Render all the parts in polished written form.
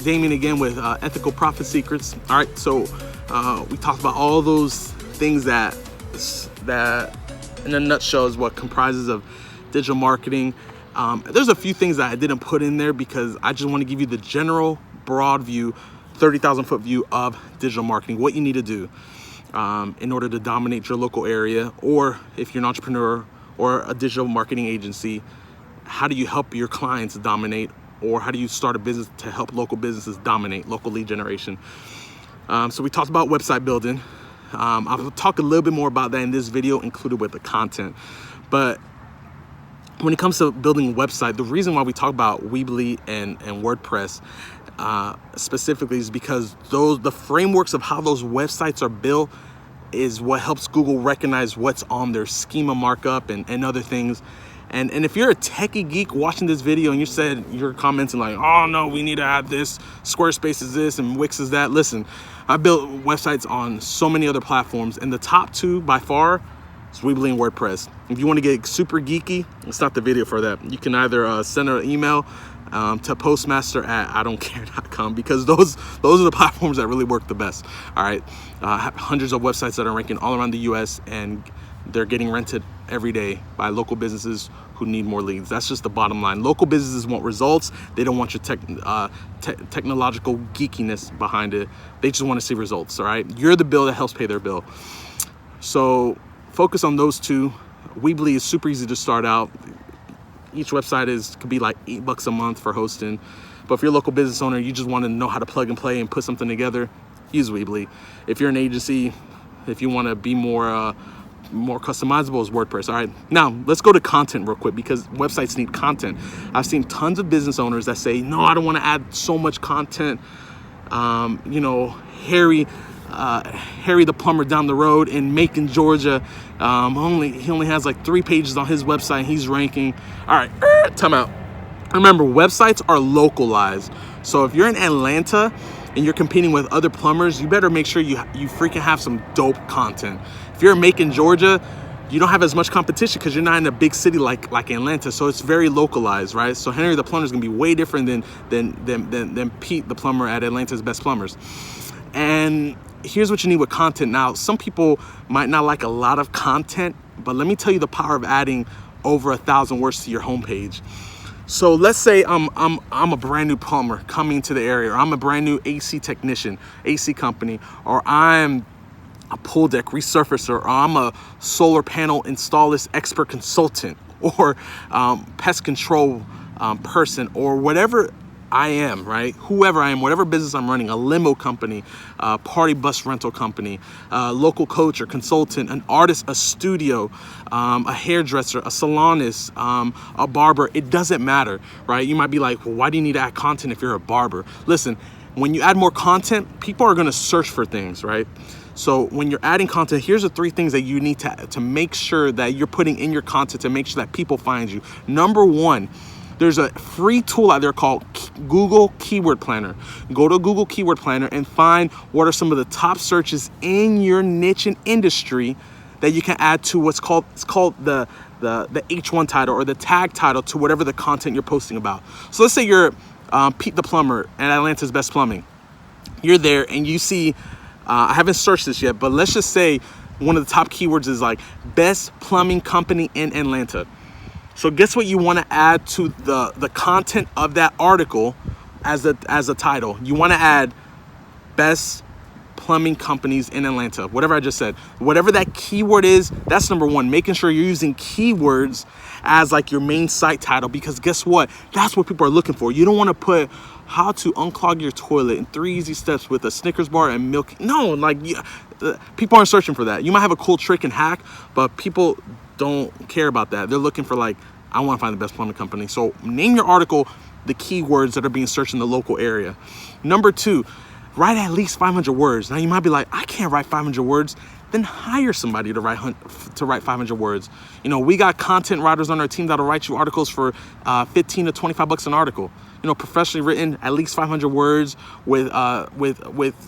Damian again with Ethical Profit Secrets. All right, so we talked about all those things that in a nutshell is what comprises of digital marketing. There's a few things that I didn't put in there because I just want to give you the general broad view, 30,000 foot view of digital marketing, what you need to do in order to dominate your local area, or if you're an entrepreneur or a digital marketing agency, how do you help your clients dominate, or how do you start a business to help local businesses dominate, local lead generation. So we talked about website building. I'll talk a little bit more about that in this video, included with the content. But when it comes to building a website, the reason why we talk about Weebly and WordPress specifically is because the frameworks of how those websites are built is what helps Google recognize what's on their schema markup and other things. And if you're a techie geek watching this video and you're commenting like, oh no, we need to add this, Squarespace is this and Wix is that. Listen, I built websites on so many other platforms, and the top two by far is Weebly and WordPress. If you want to get super geeky, it's not the video for that. You can either send an email to postmaster@idontcare.com, because those are the platforms that really work the best. All right, I have hundreds of websites that are ranking all around the US, and they're getting rented every day by local businesses who need more leads. That's just the bottom line. Local businesses want results. They don't want your technological geekiness behind it. They just want to see results, all right? You're the bill that helps pay their bill. So focus on those two. Weebly is super easy to start out. Each website could be like $8 a month for hosting. But if you're a local business owner, you just want to know how to plug and play and put something together, use Weebly. If you're an agency, if you want to be more customizable, is WordPress. All right, now let's go to content real quick, because websites need content. I've seen tons of business owners that say, no, I don't want to add so much content. Harry the plumber down the road in Macon, Georgia, he only has like 3 pages on his website and he's ranking. All right, time out. Remember, websites are localized. So if you're in Atlanta and you're competing with other plumbers, you better make sure you freaking have some dope content. If you're in Macon, Georgia, you don't have as much competition because you're not in a big city like Atlanta, so it's very localized, right? So Henry the plumber is gonna be way different than Pete the plumber at Atlanta's Best Plumbers. And here's what you need with content. Now, some people might not like a lot of content, but let me tell you the power of adding over 1,000 words to your homepage. So let's say I'm a brand new plumber coming to the area, or I'm a brand new AC technician, AC company, or I'm a pool deck resurfacer, or I'm a solar panel installer expert consultant, or pest control person, or whatever I am, right? Whoever I am, whatever business I'm running, a limo company, party bus rental company, local coach or consultant, an artist, a studio, a hairdresser, a salonist, a barber, it doesn't matter, right? You might be like, well, why do you need to add content if you're a barber? Listen, when you add more content, people are gonna search for things, right? So when you're adding content, here's the 3 things that you need to make sure that you're putting in your content to make sure that people find you. Number 1, there's a free tool out there called Google Keyword Planner. Go to Google Keyword Planner and find what are some of the top searches in your niche and industry that you can add to it's called the H1 title, or the tag title to whatever the content you're posting about. So let's say you're Pete the plumber at Atlanta's Best Plumbing. You're there and you see, I haven't searched this yet, but let's just say one of the top keywords is like best plumbing company in Atlanta. So guess what you want to add to the content of that article as a title? You want to add best plumbing companies in Atlanta, whatever I just said. Whatever that keyword is, that's number 1. Making sure you're using keywords as like your main site title, because guess what? That's what people are looking for. You don't want to put how to unclog your toilet in 3 easy steps with a Snickers bar and milk. No, people aren't searching for that. You might have a cool trick and hack, but people don't care about that. They're looking for like, I want to find the best plumbing company. So name your article the keywords that are being searched in the local area. Number 2, write at least 500 words. Now you might be like, I can't write 500 words. Then hire somebody to write 500 words. You know, we got content writers on our team that'll write you articles for 15 to 25 bucks an article. You know, professionally written, at least 500 words with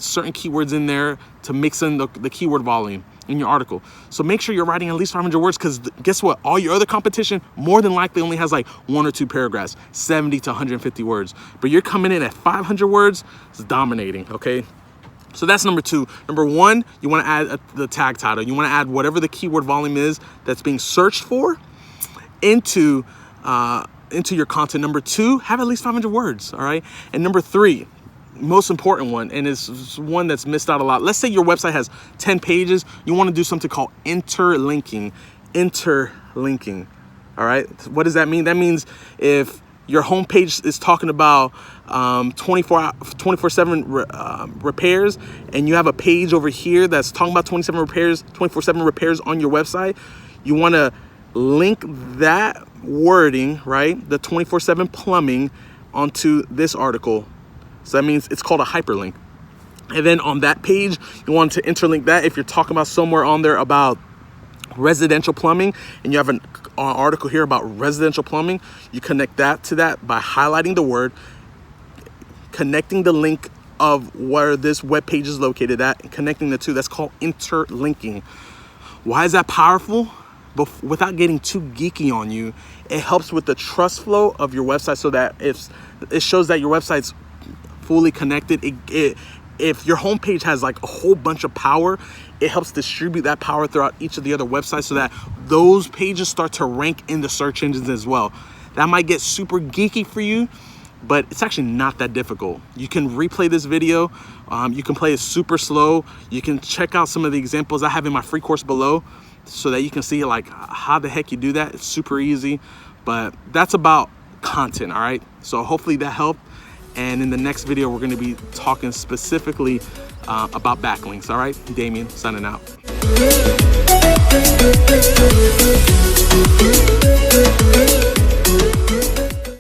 certain keywords in there to mix in the keyword volume. in your article. So make sure you're writing at least 500 words, because guess what? All your other competition more than likely only has like 1 or 2 paragraphs, 70 to 150 words. But you're coming in at 500 words, it's dominating, okay? So that's number 2. Number 1, you want to add the tag title. You want to add whatever the keyword volume is that's being searched for into your content. Number 2, have at least 500 words, all right? And number 3, most important one, and it's one that's missed out a lot. Let's say your website has 10 pages. You want to do something called interlinking. Interlinking, all right? What does that mean? That means if your homepage is talking about 24/7 repairs, and you have a page over here that's talking about 24/7 repairs on your website, you want to link that wording, right, the 24/7 plumbing, onto this article. So that means it's called a hyperlink. And then on that page, you want to interlink that. If you're talking about somewhere on there about residential plumbing, and you have an article here about residential plumbing, you connect that to that by highlighting the word, connecting the link of where this web page is located at, and connecting the two. That's called interlinking. Why is that powerful? But without getting too geeky on you, it helps with the trust flow of your website, so that if it shows that your website's fully connected. If your homepage has like a whole bunch of power, it helps distribute that power throughout each of the other websites, so that those pages start to rank in the search engines as well. That might get super geeky for you, but it's actually not that difficult. You can replay this video. You can play it super slow. You can check out some of the examples I have in my free course below, so that you can see like how the heck you do that. It's super easy, but that's about content, all right? So hopefully that helped. And in the next video, we're going to be talking specifically about backlinks. All right, Damian signing out.